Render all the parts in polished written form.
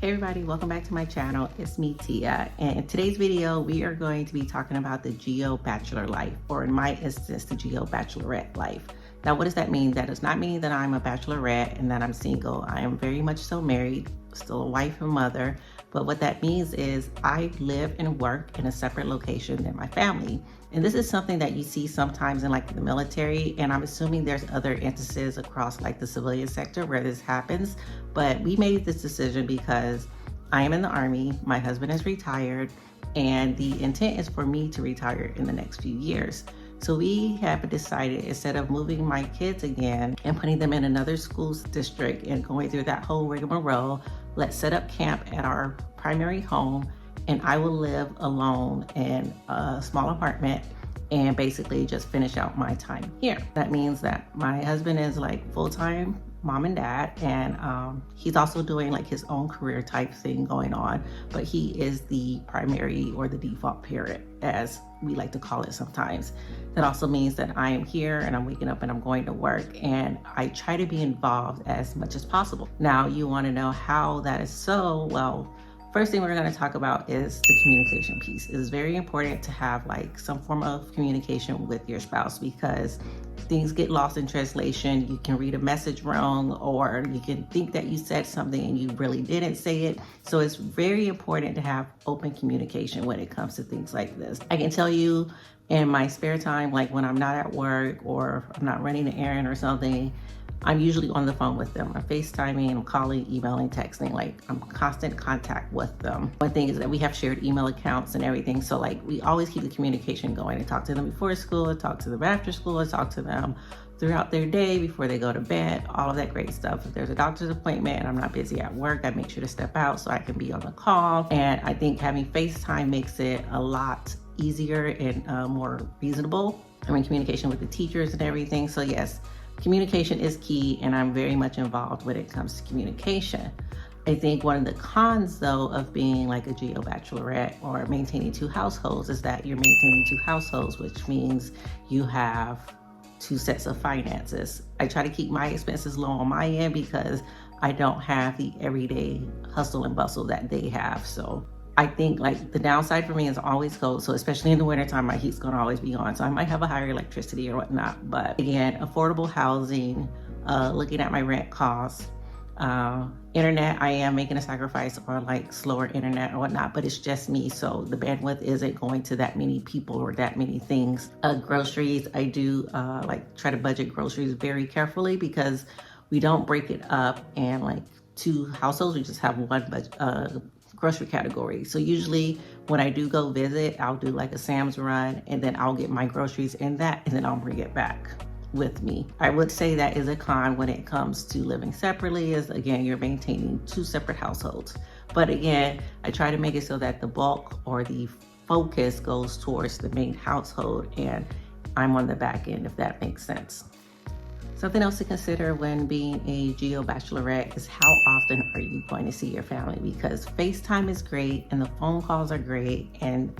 Hey everybody, welcome back to my channel. It's me, Tia, and in today's video we are going to be talking about the Geo-Bachelor life, or in my instance the Geo-Bachelorette life. Now what does that mean? That does not mean that I'm a bachelorette and that I'm single. I am very much so married, still a wife and mother, but what that means is I live and work in a separate location than my family. And this is something that you see sometimes in like the military, and I'm assuming there's other instances across like the civilian sector where this happens, but we made this decision because I am in the Army, my husband is retired, and the intent is for me to retire in the next few years. So we have decided, instead of moving my kids again and putting them in another school district and going through that whole rigmarole, let's set up camp at our primary home, and I will live alone in a small apartment and basically just finish out my time here. That means that my husband is like full-time mom and dad, and he's also doing like his own career type thing going on, but he is the primary or the default parent, as we like to call it sometimes. That also means that I am here and I'm waking up and I'm going to work, and I try to be involved as much as possible. Now you want to know how that is so. Well, first thing we're going to talk about is the communication piece. It is very important to have like some form of communication with your spouse, because things get lost in translation. You can read a message wrong, or you can think that you said something and you really didn't say it. So it's very important to have open communication when it comes to things like this. I can tell you in my spare time, like when I'm not at work or I'm not running an errand or something, I'm usually on the phone with them. I'm FaceTiming, I'm calling, emailing, texting, like I'm constant contact with them. One thing is that we have shared email accounts and everything. So like we always keep the communication going. I talk to them before school, I talk to them after school, I talk to them throughout their day, before they go to bed, all of that great stuff. If there's a doctor's appointment and I'm not busy at work, I make sure to step out so I can be on the call. And I think having FaceTime makes it a lot easier and more reasonable. I'm in communication with the teachers and everything. So yes, communication is key, and I'm very much involved when it comes to communication. I think one of the cons though of being like a Geo-Bachelorette or maintaining two households is that you're maintaining two households, which means you have two sets of finances. I try to keep my expenses low on my end because I don't have the everyday hustle and bustle that they have. So I think like the downside for me is always cold. So especially in the wintertime, my heat's gonna always be on. So I might have a higher electricity or whatnot. But again, affordable housing, looking at my rent costs, internet, I am making a sacrifice on like slower internet or whatnot, but it's just me. So the bandwidth isn't going to that many people or that many things. Groceries, I do like try to budget groceries very carefully, because we don't break it up and like two households, we just have one grocery category. So usually when I do go visit, I'll do like a Sam's run, and then I'll get my groceries in that, and then I'll bring it back with me. I would say that is a con when it comes to living separately, is again, you're maintaining two separate households. But again, I try to make it so that the bulk or the focus goes towards the main household, and I'm on the back end, if that makes sense. Something else to consider when being a Geo-Bachelorette is how often are you going to see your family, because FaceTime is great and the phone calls are great, and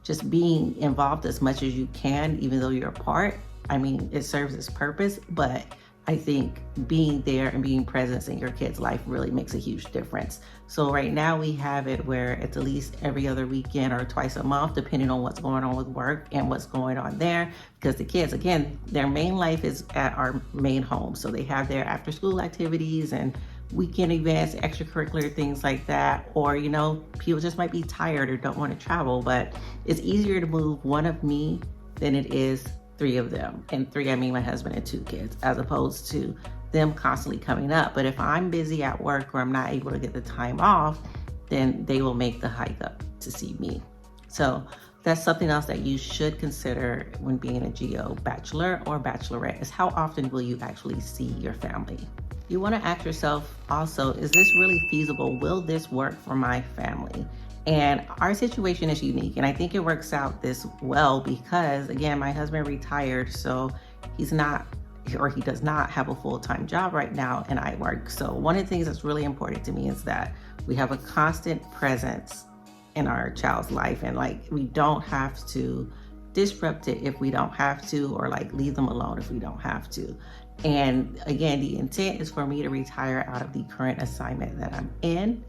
just being involved as much as you can, even though you're apart. I mean, it serves its purpose, but I think being there and being present in your kid's life really makes a huge difference. So right now we have it where it's at least every other weekend or twice a month, depending on what's going on with work and what's going on there. Because the kids, again, their main life is at our main home. So they have their after school activities and weekend events, extracurricular things like that. Or, you know, people just might be tired or don't want to travel, but it's easier to move one of me than it is three of them. And three, I mean my husband and two kids, as opposed to them constantly coming up. But if I'm busy at work or I'm not able to get the time off, then they will make the hike up to see me. So that's something else that you should consider when being a Geo-Bachelor or Bachelorette, is how often will you actually see your family? You want to ask yourself also, is this really feasible? Will this work for my family? And our situation is unique, and I think it works out this well because, again, my husband retired, so he's not, or he does not have a full-time job right now, and I work. So one of the things that's really important to me is that we have a constant presence in our child's life, and like we don't have to disrupt it if we don't have to, or like leave them alone if we don't have to. And again, the intent is for me to retire out of the current assignment that I'm in,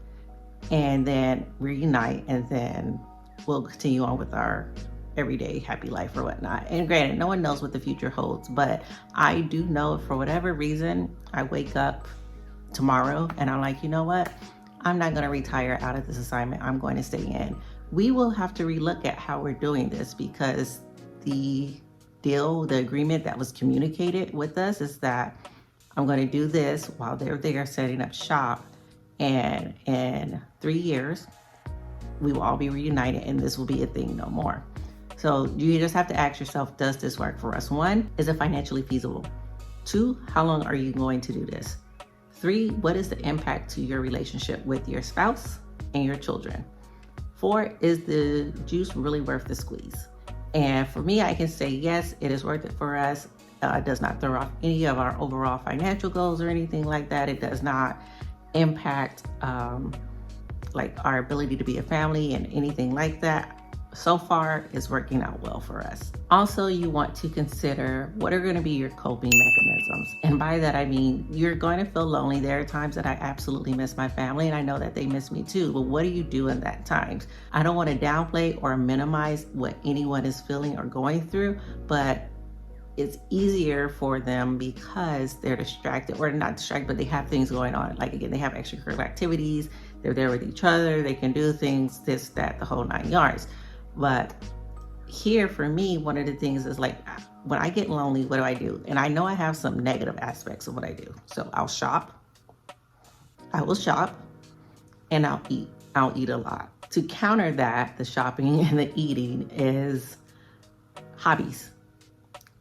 and then reunite, and then we'll continue on with our everyday happy life or whatnot. And granted, no one knows what the future holds, but I do know for whatever reason, I wake up tomorrow and I'm like, you know what? I'm not going to retire out of this assignment. I'm going to stay in. We will have to relook at how we're doing this, because the agreement that was communicated with us is that I'm going to do this while they're there setting up shop, and in 3 years, we will all be reunited and this will be a thing no more. So you just have to ask yourself, does this work for us? 1, is it financially feasible? 2, how long are you going to do this? 3, what is the impact to your relationship with your spouse and your children? 4, is the juice really worth the squeeze? And for me, I can say yes, it is worth it for us. It does not throw off any of our overall financial goals or anything like that. It does not impact like our ability to be a family and anything like that. So far, it's working out well for us. Also, you want to consider what are going to be your coping mechanisms. And by that, I mean, you're going to feel lonely. There are times that I absolutely miss my family, and I know that they miss me too. But what do you do in that times? I don't want to downplay or minimize what anyone is feeling or going through, but it's easier for them because they're distracted, or not distracted, but they have things going on. Like, again, they have extracurricular activities. They're there with each other. They can do things, this, that, the whole 9 yards. But here for me, one of the things is like, when I get lonely, what do I do? And I know I have some negative aspects of what I do. So I'll shop. I will shop and I'll eat. I'll eat a lot. To counter that, the shopping and the eating is hobbies.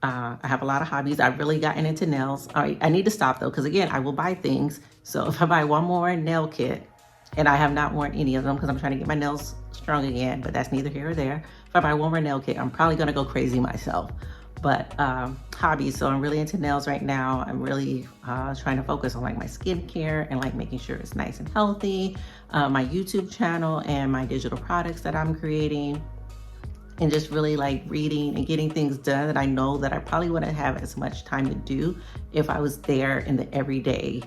I have a lot of hobbies. I've really gotten into nails. I need to stop though, because again, I will buy things. So if I buy one more nail kit, and I have not worn any of them because I'm trying to get my nails strong again, but that's neither here or there. If I buy one more nail kit, I'm probably gonna go crazy myself. But hobbies, so I'm really into nails right now. I'm really trying to focus on like my skincare and like making sure it's nice and healthy. My YouTube channel and my digital products that I'm creating. And just really like reading and getting things done that I know that I probably wouldn't have as much time to do if I was there in the everyday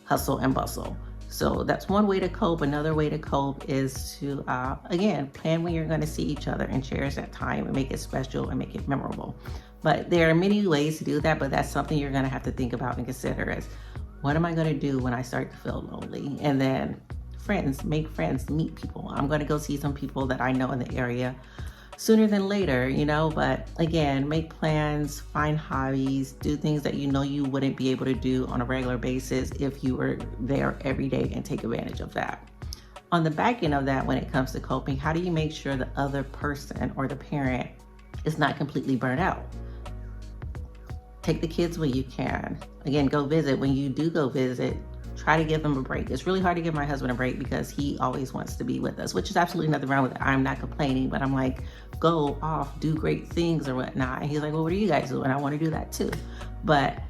hustle and bustle. So that's one way to cope. Another way to cope is to, again, plan when you're going to see each other and cherish that time and make it special and make it memorable. But there are many ways to do that, but that's something you're going to have to think about and consider is, what am I going to do when I start to feel lonely? And then friends, make friends, meet people. I'm going to go see some people that I know in the area sooner than later, you know, but again, make plans, find hobbies, do things that you know you wouldn't be able to do on a regular basis if you were there every day, and take advantage of that. On the back end of that, when it comes to coping, how do you make sure the other person or the parent is not completely burnt out? Take the kids when you can. Again, go visit. When you do go visit, try to give them a break. It's really hard to give my husband a break because he always wants to be with us, which is absolutely nothing wrong with it. I'm not complaining, but I'm like, go off, do great things or whatnot. And he's like, well, what are you guys doing? I want to do that too. But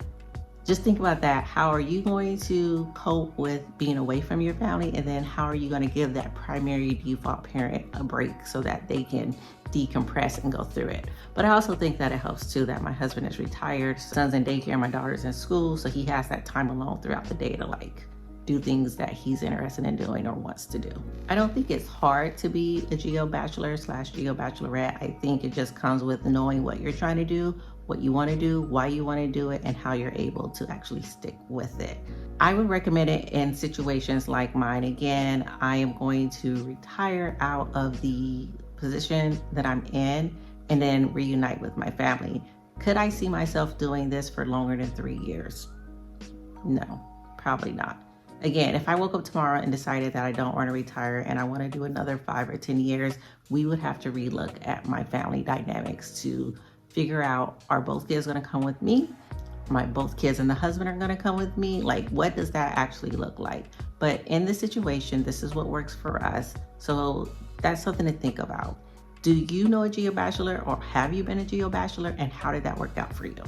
just think about that. How are you going to cope with being away from your family? And then how are you going to give that primary default parent a break so that they can decompress and go through it? But I also think that it helps too that my husband is retired, son's in daycare, my daughter's in school, so he has that time alone throughout the day to like do things that he's interested in doing or wants to do. I don't think it's hard to be a Geo-Bachelor / Geo-Bachelorette. I think it just comes with knowing what you're trying to do, what you want to do, why you want to do it, and how you're able to actually stick with it. I would recommend it in situations like mine. Again, I am going to retire out of the position that I'm in and then reunite with my family. Could I see myself doing this for longer than 3 years? No, probably not. Again, if I woke up tomorrow and decided that I don't want to retire and I want to do another 5 or 10 years, we would have to relook at my family dynamics to figure out, are both kids going to come with me? Both kids and the husband are going to come with me? Like, what does that actually look like? But in this situation, this is what works for us. So that's something to think about. Do you know a Geo-Bachelor, or have you been a Geo-Bachelor, and how did that work out for you?